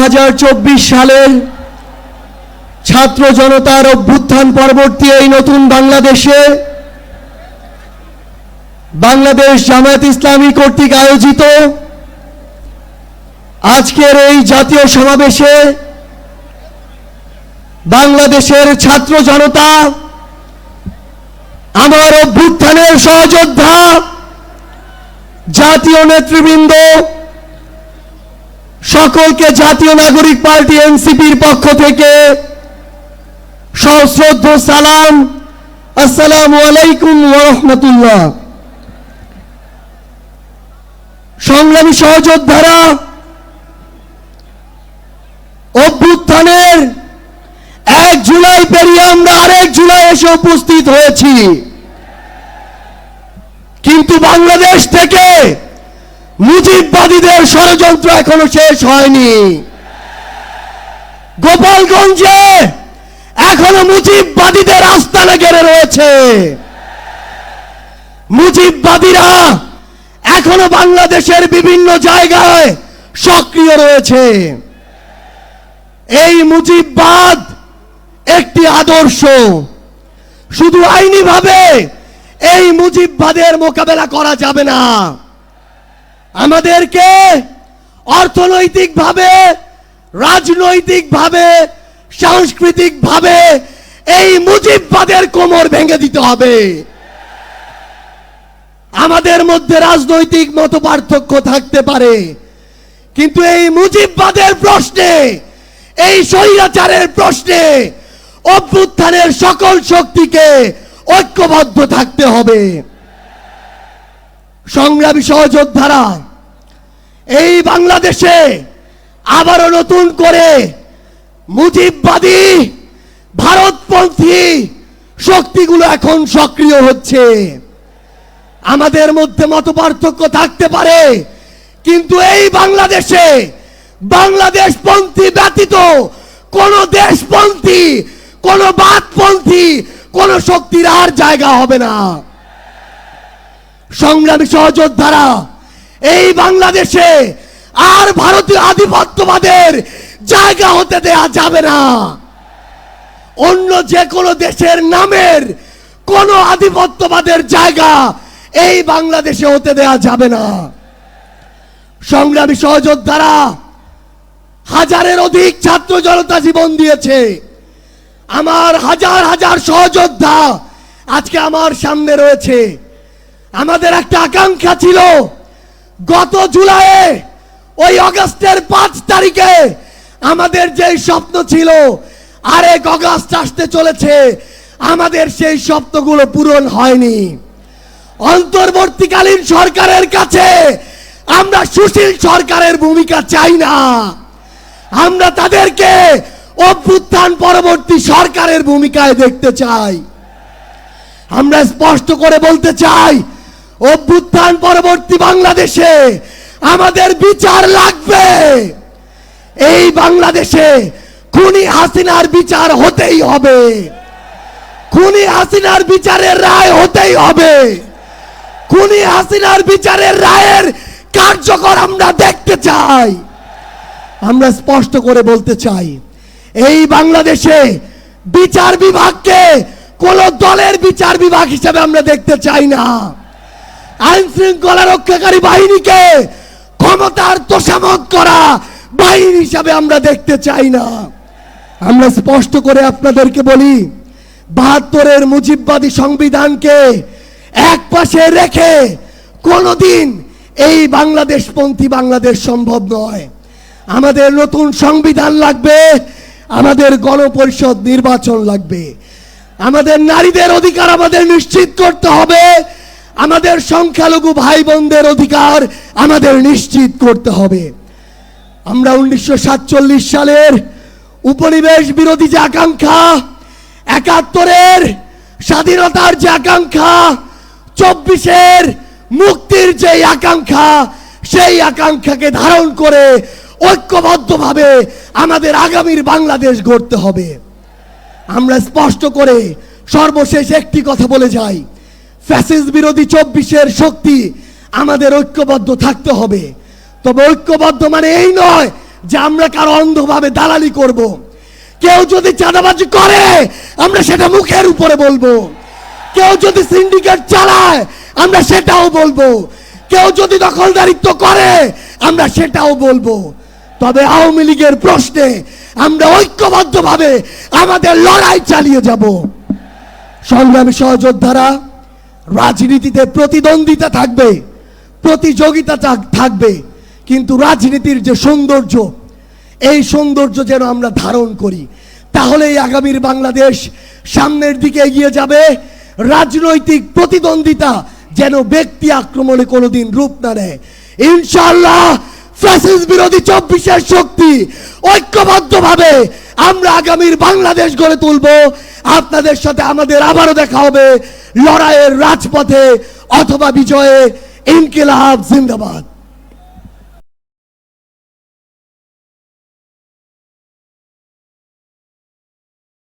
2024 সালের ছাত্র জনতার অভ্যুত্থান পরবর্তী এই নতুন বাংলাদেশে বাংলাদেশ জামায়াত ইসলামী কর্তৃক আয়োজিত আজকের এই জাতীয় সমাবেশে বাংলাদেশের ছাত্র জনতা, আমার অভ্যুত্থানের সহযোদ্ধা, জাতীয় নেতৃবৃন্দ সকলকে জাতীয় নাগরিক পার্টি এনসিপির পক্ষ থেকে সশ্রদ্ধ সালাম। আসসালামু আলাইকুম ওয়া রাহমাতুল্লাহ। সংগ্রামী সহযোদ্ধারা, অভ্যুত্থানের 1 জুলাই পেরিয়ে আমরা আরেক জুলাই এসে উপস্থিত হয়েছি, কিন্তু বাংলাদেশ থেকে মুজিববাদীদের ষড়যন্ত্র এখনো শেষ হয়নি। গোপালগঞ্জে এখনো মুজিববাদীদের আস্তানা ঘিরে রয়েছে। মুজিববাদীরা এখনো বাংলাদেশের বিভিন্ন জায়গায় সক্রিয় রয়েছে। এই মুজিববাদ একটি আদর্শ, শুধু আইনিভাবে এই মুজিববাদের মোকাবেলা করা যাবে না। আমাদেরকে অর্থনৈতিকভাবে, রাজনৈতিকভাবে, সাংস্কৃতিকভাবে এই মুজিববাদের কোমর ভেঙে দিতে হবে। আমাদের মধ্যে রাজনৈতিক মতপার্থক্য থাকতে পারে, কিন্তু এই মুজিববাদের প্রশ্নে, এই স্বৈরাচারের প্রশ্নে অভ্যুত্থানের সকল শক্তিকে ঐক্যবদ্ধ থাকতে হবে। সংগ্রামী সহযোদ্ধারা, এই বাংলাদেশে আবারও নতুন করে মুজিববাদী ভারতপন্থী শক্তিগুলো এখন সক্রিয় হচ্ছে। আমাদের মধ্যে মতপার্থক্য থাকতে পারে, কিন্তু এই বাংলাদেশে বাংলাদেশপন্থী ব্যতীত কোন দেশপন্থী, কোন বাদপন্থী, কোন শক্তির আর জায়গা হবে না। সংগ্রামী সহযোদ্ধারা, এই বাংলাদেশে আর ভারতীয় আধিপত্যবাদের জায়গা হতে দেয়া যাবে না। অন্য যে কোনো দেশের নামের কোন আধিপত্যবাদের জায়গা এই বাংলাদেশে হতে দেয়া যাবে না। সংগ্রামী সহযোদ্ধারা, হাজারের অধিক ছাত্র জনতা জীবন দিয়েছে। আমার হাজার হাজার সহযোদ্ধা আজকে আমার সামনে রয়েছে। আমাদের একটা আকাঙ্ক্ষা ছিল, গত জুলাইয়ে, ওই আগস্টের 5 তারিখে আমাদের যে স্বপ্ন ছিল, আরেক আগস্ট আসতে চলেছে, আমাদের সেই স্বপ্নগুলো পূরণ হয়নি। অন্তর্বর্তীকালীন সরকারের কাছে আমরা সুশীল সরকারের ভূমিকা চাই না। আমরা তাদেরকে অভ্যুত্থান পরবর্তী সরকারের ভূমিকায় দেখতে চাই। আমরা স্পষ্ট করে বলতে চাই, অভ্যুত্থান পরবর্তী বাংলাদেশে আমাদের বিচার লাগবে। এই বাংলাদেশে খুনি হাসিনার বিচার হতেই হবে। খুনি হাসিনার বিচারের রায় হতেই হবে। খুনি হাসিনার বিচারের রায়ের কার্যকর আমরা দেখতে চাই। আমরা স্পষ্ট করে বলতে চাই, এই বাংলাদেশে বিচার বিভাগকে কোন দলের বিচার বিভাগ হিসেবে আমরা দেখতে চাই না। আইন শৃঙ্খলা রক্ষাকারী বাহিনীকে ক্ষমতার তোষামত করা বাহিনী হিসাবে আমরা দেখতে চাই না। আমরা স্পষ্ট করে আপনাদেরকে বলি, 72-এর মুজিববাদী সংবিধানকে এক পাশে রেখে কোনোদিন এই বাংলাদেশপন্থী বাংলাদেশ সম্ভব নয়। আমাদের নতুন সংবিধান লাগবে, আমাদের গণপরিষদ নির্বাচন লাগবে, আমাদের নারীদের অধিকার আমাদের নিশ্চিত করতে হবে, আমাদের সংখ্যালঘু ভাই বোনদের অধিকার আমাদের নিশ্চিত করতে হবে। আমরা 1947 সালের উপনিবেশ বিরোধী যে আকাঙ্ক্ষা, 71-এর স্বাধীনতার যে আকাঙ্ক্ষা, 24-এর মুক্তির যে আকাঙ্ক্ষা, সেই আকাঙ্ক্ষাকে ধারণ করে ঐক্যবদ্ধভাবে আমাদের আগামীর বাংলাদেশ গড়তে হবে। আমরা স্পষ্ট করে সর্বশেষ একটি কথা বলে যাই, ফ্যাসিস্ট বিরোধী 24-এর শক্তি আমাদের ঐক্যবদ্ধ থাকতে হবে। তবে ঐক্যবদ্ধ মানে এই নয় যে আমরা কারো অন্ধভাবে দালালি করব। কেউ যদি চাঁদাবাজি করে আমরা সেটা মুখের উপরে বলবো, কেউ যদি সিন্ডিকেট চালায় আমরা সেটাও বলবো, কেউ যদি দখলদারিত্ব করে আমরা সেটাও বলবো। তবে আওয়ামী লীগের প্রশ্নে আমরা ঐক্যবদ্ধভাবে আমাদের লড়াই চালিয়ে যাব। সংগ্রামী সহযোদ্ধারা, রাজনীতিতে প্রতিদ্বন্দ্বিতা থাকবে, প্রতিযোগিতা থাকবে, কিন্তু রাজনীতির যে সৌন্দর্য, এই সৌন্দর্য যেন আমরা ধারণ করি, তাহলেই আগামীর বাংলাদেশ সামনের দিকে এগিয়ে যাবে। রাজনৈতিক প্রতিদ্বন্দ্বিতা যেন ব্যক্তি আক্রমণে কোনোদিন রূপ না নেয়। ইনশাআল্লাহ ফ্যাসিস্ট বিরোধী 24-এর শক্তি ঐক্যবদ্ধভাবে আমরা আগামীর বাংলাদেশ গড়ে তুলব। আপনাদের সাথে আমাদের আবারও দেখা হবে লড়াইয়ের রাজপথে অথবা বিজয়ে। ইনকিলাব জিন্দাবাদ।